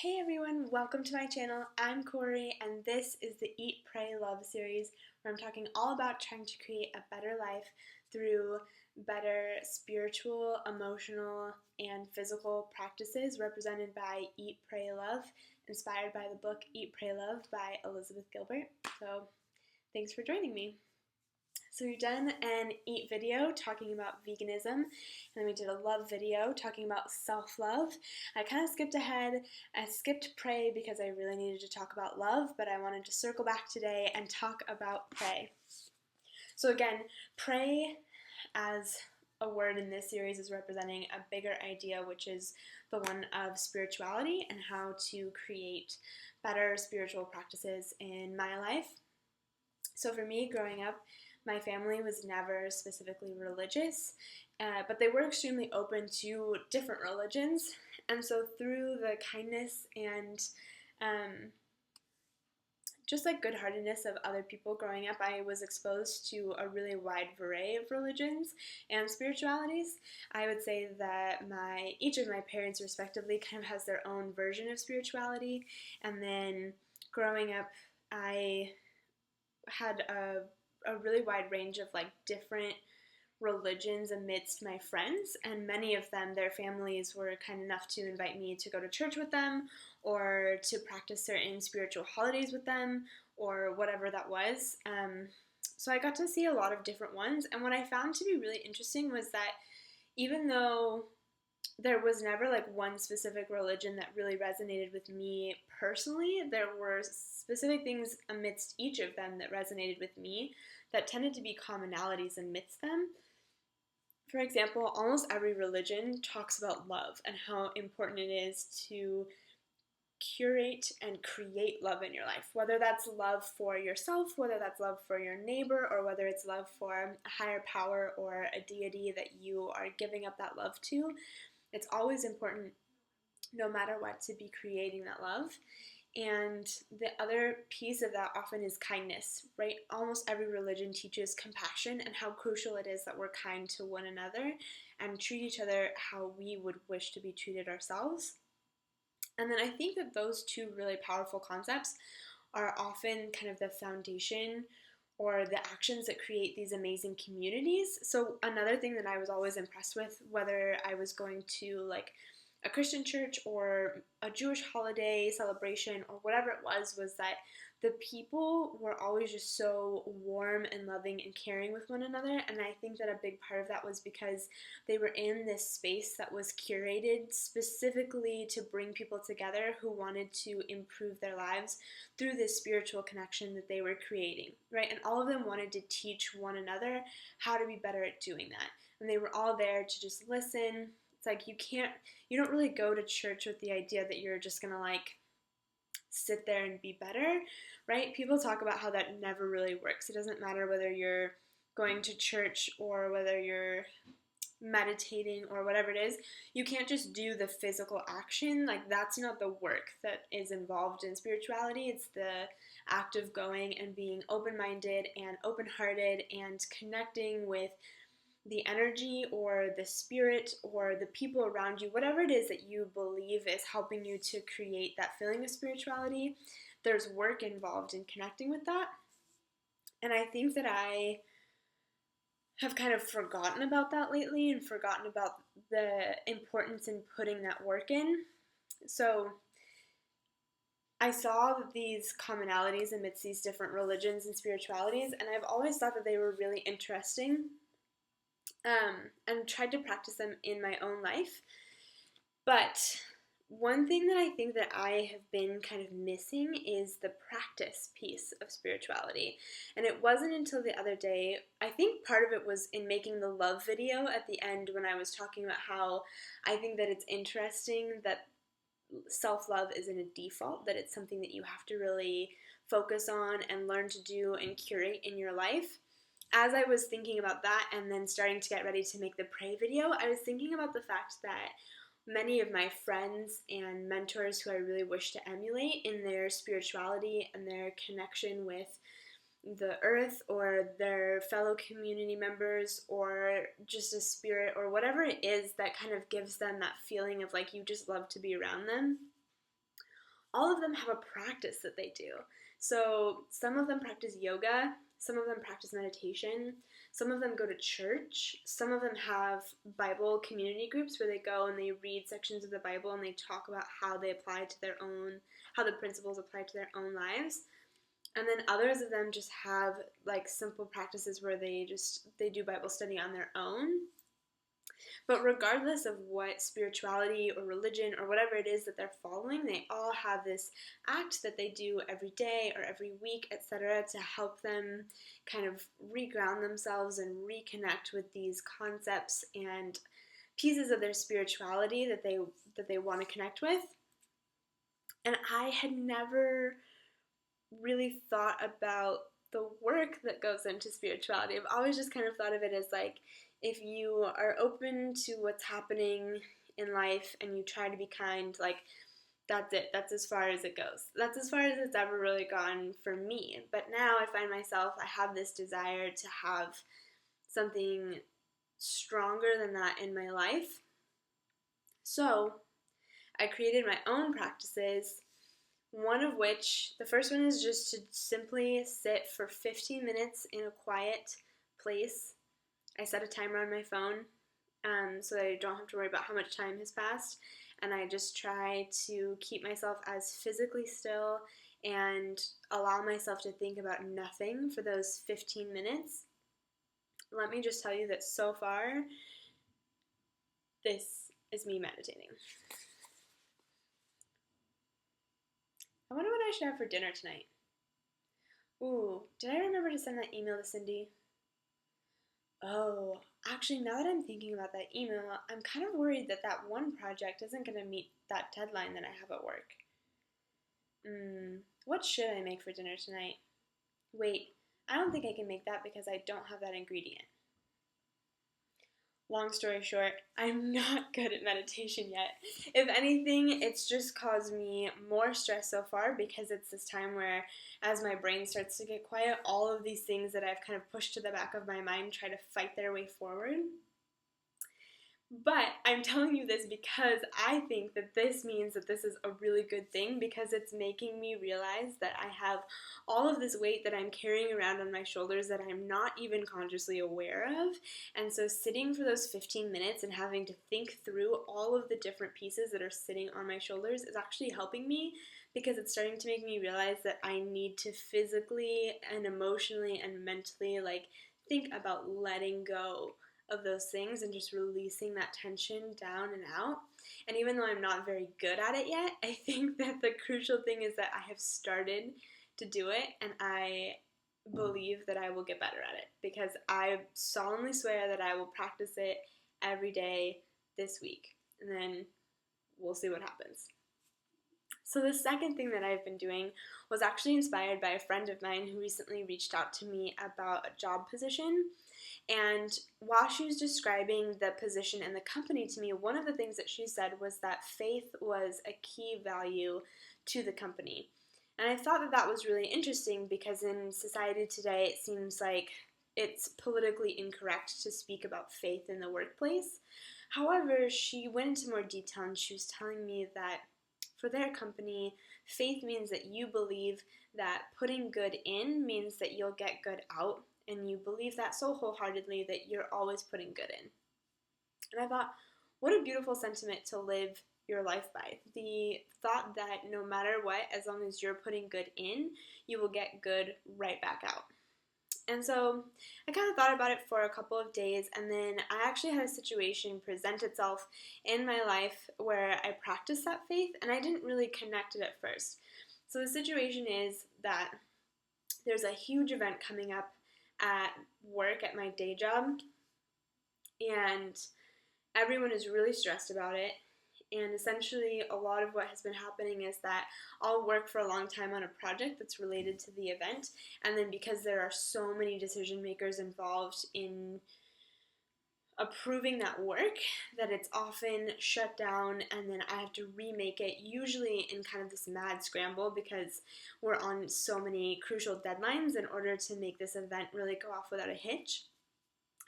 Hey everyone, welcome to my channel. I'm Corey and this is the Eat, Pray, Love series where I'm talking all about trying to create a better life through better spiritual, emotional, and physical practices represented by Eat, Pray, Love, inspired by the book Eat, Pray, Love by Elizabeth Gilbert. So thanks for joining me. So we've done an eat video talking about veganism, and then we did a love video talking about self-love. I kind of skipped ahead. I skipped pray because I really needed to talk about love, but I wanted to circle back today and talk about pray. So again, pray as a word in this series is representing a bigger idea, which is the one of spirituality and how to create better spiritual practices in my life. So for me, growing up, my family was never specifically religious, but they were extremely open to different religions. And so through the kindness and just like good-heartedness of other people growing up, I was exposed to a really wide array of religions and spiritualities. I would say that each of my parents respectively kind of has their own version of spirituality. And then growing up, I had a really wide range of like different religions amidst my friends, and many of them, their families were kind enough to invite me to go to church with them or to practice certain spiritual holidays with them or whatever that was. So I got to see a lot of different ones, and what I found to be really interesting was that even though there was never like one specific religion that really resonated with me personally, there were specific things amidst each of them that resonated with me that tended to be commonalities amidst them. For example, almost every religion talks about love and how important it is to curate and create love in your life, whether that's love for yourself, whether that's love for your neighbor, or whether it's love for a higher power or a deity that you are giving up that love to. It's always important, no matter what, to be creating that love. And the other piece of that often is kindness, right? Almost every religion teaches compassion and how crucial it is that we're kind to one another and treat each other how we would wish to be treated ourselves. And then I think that those two really powerful concepts are often kind of the foundation or the actions that create these amazing communities. So another thing that I was always impressed with, whether I was going to like a Christian church or a Jewish holiday celebration or whatever it was that the people were always just so warm and loving and caring with one another. And I think that a big part of that was because they were in this space that was curated specifically to bring people together who wanted to improve their lives through this spiritual connection that they were creating, right? And all of them wanted to teach one another how to be better at doing that. And they were all there to just listen. It's like you don't really go to church with the idea that you're just gonna like sit there and be better, right? People talk about how that never really works. It doesn't matter whether you're going to church or whether you're meditating or whatever it is. You can't just do the physical action. Like, that's not the work that is involved in spirituality. It's the act of going and being open-minded and open-hearted and connecting with the energy or the spirit or the people around you, whatever it is that you believe is helping you to create that feeling of spirituality. There's work involved in connecting with that. And I think that I have kind of forgotten about that lately and forgotten about the importance in putting that work in. So I saw these commonalities amidst these different religions and spiritualities, and I've always thought that they were really interesting. And tried to practice them in my own life. But one thing that I think that I have been kind of missing is the practice piece of spirituality. And it wasn't until the other day, I think part of it was in making the love video at the end when I was talking about how I think that it's interesting that self-love isn't a default, that it's something that you have to really focus on and learn to do and curate in your life. As I was thinking about that and then starting to get ready to make the pray video, I was thinking about the fact that many of my friends and mentors who I really wish to emulate in their spirituality and their connection with the earth or their fellow community members or just a spirit or whatever it is that kind of gives them that feeling of like you just love to be around them, all of them have a practice that they do. So some of them practice yoga, some of them practice meditation, some of them go to church, some of them have Bible community groups where they go and they read sections of the Bible and they talk about how they apply to their own, how the principles apply to their own lives. And then others of them just have like simple practices where they do Bible study on their own. But regardless of what spirituality or religion or whatever it is that they're following, they all have this act that they do every day or every week, etc., to help them kind of reground themselves and reconnect with these concepts and pieces of their spirituality that they want to connect with. And I had never really thought about the work that goes into spirituality. I've always just kind of thought of it as like, if you are open to what's happening in life and you try to be kind, like, that's it. That's as far as it goes. That's as far as it's ever really gone for me. But now I find myself, I have this desire to have something stronger than that in my life. So I created my own practices, one of which, the first one is just to simply sit for 15 minutes in a quiet place. I set a timer on my phone so that I don't have to worry about how much time has passed, and I just try to keep myself as physically still and allow myself to think about nothing for those 15 minutes. Let me just tell you that so far, this is me meditating. I wonder what I should have for dinner tonight. Ooh, did I remember to send that email to Cindy? Oh, actually, now that I'm thinking about that email, I'm kind of worried that that one project isn't going to meet that deadline that I have at work. What should I make for dinner tonight? Wait, I don't think I can make that because I don't have that ingredient. Long story short, I'm not good at meditation yet. If anything, it's just caused me more stress so far because it's this time where, as my brain starts to get quiet, all of these things that I've kind of pushed to the back of my mind try to fight their way forward. But I'm telling you this because I think that this means that this is a really good thing, because it's making me realize that I have all of this weight that I'm carrying around on my shoulders that I'm not even consciously aware of. And so sitting for those 15 minutes and having to think through all of the different pieces that are sitting on my shoulders is actually helping me, because it's starting to make me realize that I need to physically and emotionally and mentally think about letting go of those things and just releasing that tension down and out. And even though I'm not very good at it yet, I think that the crucial thing is that I have started to do it, and I believe that I will get better at it, because I solemnly swear that I will practice it every day this week, and then we'll see what happens. So the second thing that I've been doing was actually inspired by a friend of mine who recently reached out to me about a job position. And while she was describing the position and the company to me, one of the things that she said was that faith was a key value to the company. And I thought that that was really interesting, because in society today, it seems like it's politically incorrect to speak about faith in the workplace. However, she went into more detail and she was telling me that for their company, faith means that you believe that putting good in means that you'll get good out, and you believe that so wholeheartedly that you're always putting good in. And I thought, what a beautiful sentiment to live your life by. The thought that no matter what, as long as you're putting good in, you will get good right back out. And so I kind of thought about it for a couple of days, and then I actually had a situation present itself in my life where I practiced that faith, and I didn't really connect it at first. So the situation is that there's a huge event coming up at work, at my day job, and everyone is really stressed about it. And essentially, a lot of what has been happening is that I'll work for a long time on a project that's related to the event, and then because there are so many decision makers involved in approving that work, that it's often shut down, and then I have to remake it, usually in kind of this mad scramble, because we're on so many crucial deadlines in order to make this event really go off without a hitch.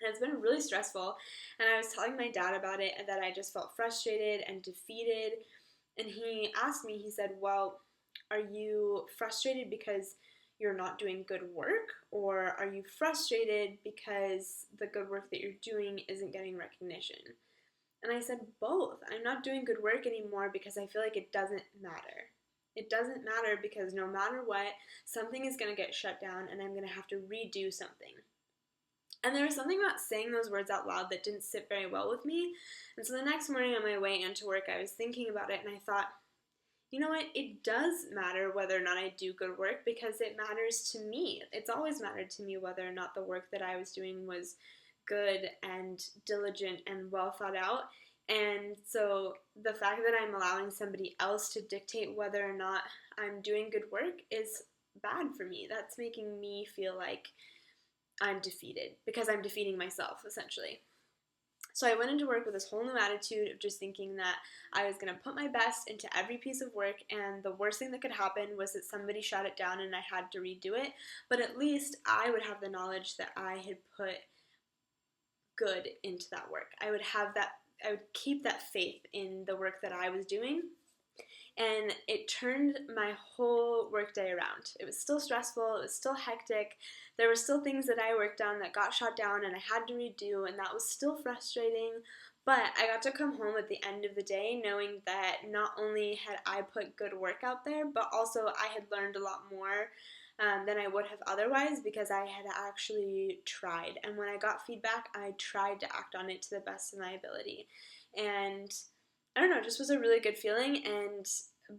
And it's been really stressful, and I was telling my dad about it, and that I just felt frustrated and defeated, and he asked me, he said, well, Are you frustrated because you're not doing good work, or are you frustrated because the good work that you're doing isn't getting recognition? And I said, both. I'm not doing good work anymore because I feel like it doesn't matter. It doesn't matter because no matter what, something is going to get shut down and I'm going to have to redo something. And there was something about saying those words out loud that didn't sit very well with me. And so the next morning on my way into work, I was thinking about it and I thought, you know what? It does matter whether or not I do good work because it matters to me. It's always mattered to me whether or not the work that I was doing was good and diligent and well thought out. And so the fact that I'm allowing somebody else to dictate whether or not I'm doing good work is bad for me. That's making me feel like I'm defeated because I'm defeating myself, essentially. So I went into work with this whole new attitude of just thinking that I was going to put my best into every piece of work, and the worst thing that could happen was that somebody shut it down and I had to redo it. But at least I would have the knowledge that I had put good into that work. I would keep that faith in the work that I was doing. And it turned my whole workday around. It was still stressful, it was still hectic. There were still things that I worked on that got shot down and I had to redo, and that was still frustrating. But I got to come home at the end of the day knowing that not only had I put good work out there, but also I had learned a lot more than I would have otherwise because I had actually tried. And when I got feedback, I tried to act on it to the best of my ability. And I don't know, it just was a really good feeling. And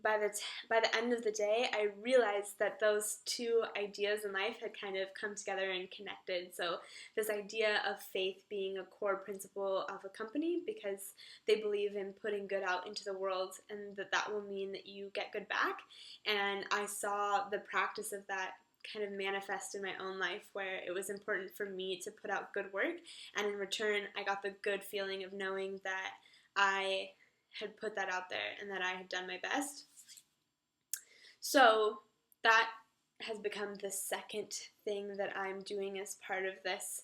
by the end of the day, I realized that those two ideas in life had kind of come together and connected. So this idea of faith being a core principle of a company because they believe in putting good out into the world, and that will mean that you get good back. And I saw the practice of that kind of manifest in my own life, where it was important for me to put out good work, and in return I got the good feeling of knowing that I had put that out there and that I had done my best. So that has become the second thing that I'm doing as part of this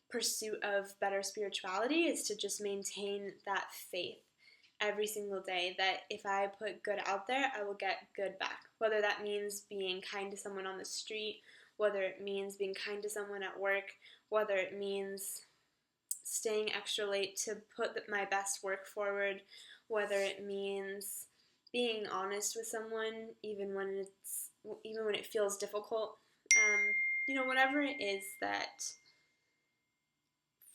pursuit of better spirituality, is to just maintain that faith every single day that if I put good out there, I will get good back. Whether that means being kind to someone on the street, whether it means being kind to someone at work, whether it means staying extra late to put my best work forward, whether it means being honest with someone even when it feels difficult. Whatever it is that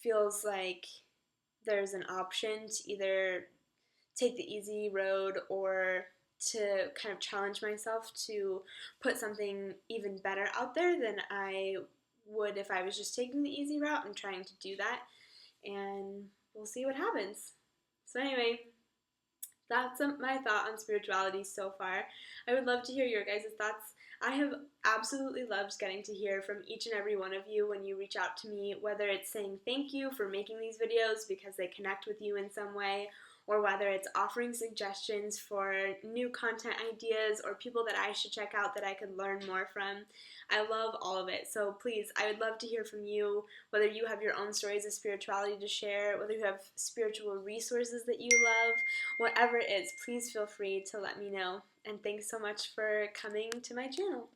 feels like there's an option to either take the easy road or to kind of challenge myself to put something even better out there than I would if I was just taking the easy route and trying to do that. And we'll see what happens. So anyway, that's my thought on spirituality so far. I would love to hear your guys' thoughts. I have absolutely loved getting to hear from each and every one of you when you reach out to me, whether it's saying thank you for making these videos because they connect with you in some way, or whether it's offering suggestions for new content ideas or people that I should check out that I could learn more from. I love all of it. So please, I would love to hear from you, whether you have your own stories of spirituality to share, whether you have spiritual resources that you love, whatever it is, please feel free to let me know. And thanks so much for coming to my channel.